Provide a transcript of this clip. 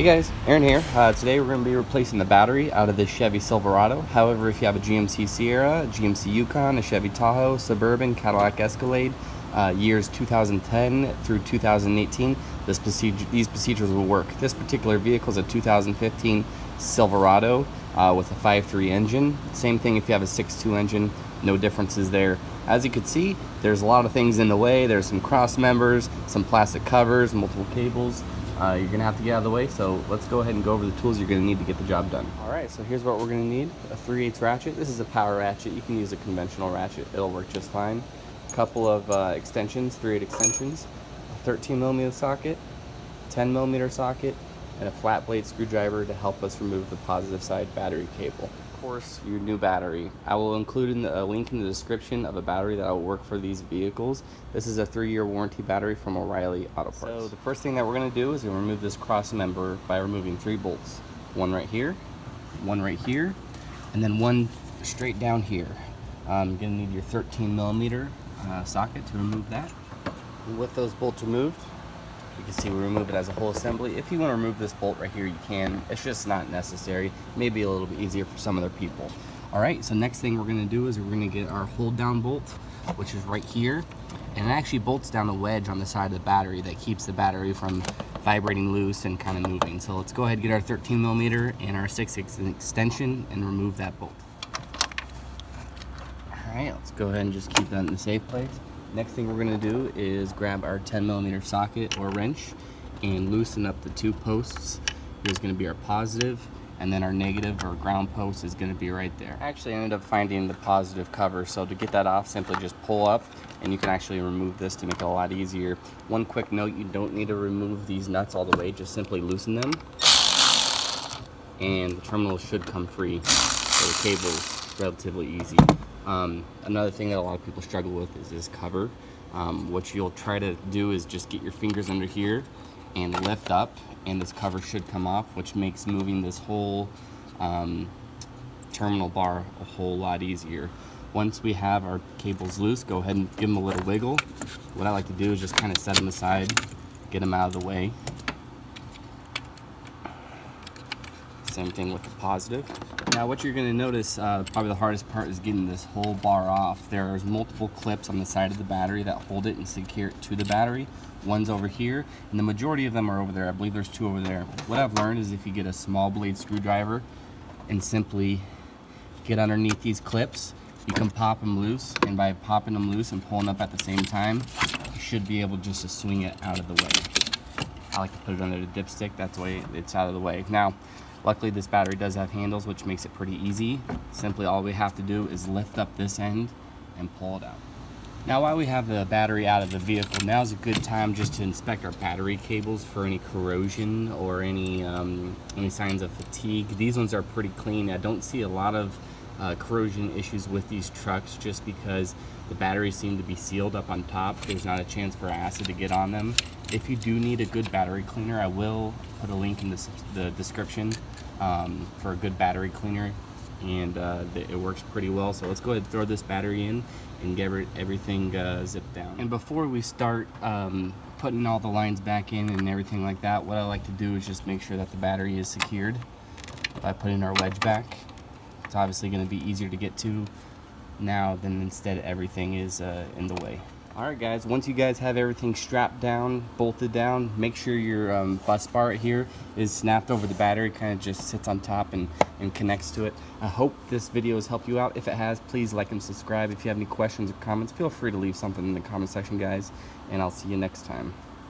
Hey guys, Aaron here. Today we're going to be replacing the battery out of this Chevy Silverado. However, if you have a GMC Sierra, a GMC Yukon, a Chevy Tahoe, Suburban, Cadillac Escalade, years 2010 through 2018, these procedures will work. This particular vehicle is a 2015 Silverado with a 5.3 engine. Same thing if you have a 6.2 engine, no differences there. As you can see, there's a lot of things in the way. There's some cross members, some plastic covers, multiple cables. You're gonna have to get out of the way, so let's go ahead and go over the tools you're gonna need to get the job done. Alright, so here's what we're gonna need. A 3/8 ratchet. This is a power ratchet. You can use a conventional ratchet, it'll work just fine. A couple of extensions, 3/8 extensions, a 13mm socket, 10mm socket, and a flat blade screwdriver to help us remove the positive side battery cable. Of course, your new battery. I will include a link in the description of a battery that will work for these vehicles. This is a 3-year warranty battery from O'Reilly Auto Parts. So the first thing that we're going to do is we'll remove this cross member by removing 3 bolts. One right here, and then one straight down here. You're going to need your 13mm socket to remove that. And with those bolts removed, you can see we remove it as a whole assembly. If you want to remove this bolt right here, you can. It's just not necessary. Maybe a little bit easier for some other people. Alright, so next thing we're going to do is we're going to get our hold down bolt, which is right here. And it actually bolts down a wedge on the side of the battery that keeps the battery from vibrating loose and kind of moving. So let's go ahead and get our 13mm and our 6/8 extension and remove that bolt. Alright, let's go ahead and just keep that in the safe place. Next thing we're going to do is grab our 10mm socket or wrench and loosen up the 2 posts. Here's going to be our positive, and then our negative or ground post is going to be right there. I actually ended up finding the positive cover, so to get that off, simply just pull up and you can actually remove this to make it a lot easier. One quick note, you don't need to remove these nuts all the way, just simply loosen them and the terminal should come free. So the cable is relatively easy. Another thing that a lot of people struggle with is this cover. What you'll try to do is just get your fingers under here and lift up, and this cover should come off, which makes moving this whole terminal bar a whole lot easier. Once we have our cables loose, go ahead and give them a little wiggle. What I like to do is just kind of set them aside, get them out of the way. Same thing with the positive. Now what you're going to notice, probably the hardest part is getting this whole bar off. There's multiple clips on the side of the battery that hold it and secure it to the battery. One's over here, and the majority of them are over there. I believe there's 2 over there. What I've learned is if you get a small blade screwdriver and simply get underneath these clips, you can pop them loose, and by popping them loose and pulling up at the same time, you should be able just to swing it out of the way. I like to put it under the dipstick, that's the way it's out of the way. Now, luckily this battery does have handles, which makes it pretty easy. Simply all we have to do is lift up this end and pull it out. Now while we have the battery out of the vehicle, now is a good time just to inspect our battery cables for any corrosion or any signs of fatigue. These ones are pretty clean. I don't see a lot of corrosion issues with these trucks just because the batteries seem to be sealed up on top. There's not a chance for acid to get on them. If you do need a good battery cleaner, I will put a link in the description for a good battery cleaner, and it works pretty well. So let's go ahead and throw this battery in and get everything zipped down. And before we start putting all the lines back in and everything like that, what I like to do is just make sure that the battery is secured by putting our wedge back. It's obviously going to be easier to get to now than instead everything is in the way. Alright guys, once you guys have everything strapped down, bolted down, make sure your bus bar right here is snapped over the battery, kind of just sits on top and connects to it. I hope this video has helped you out. If it has, please like and subscribe. If you have any questions or comments, feel free to leave something in the comment section, guys, and I'll see you next time.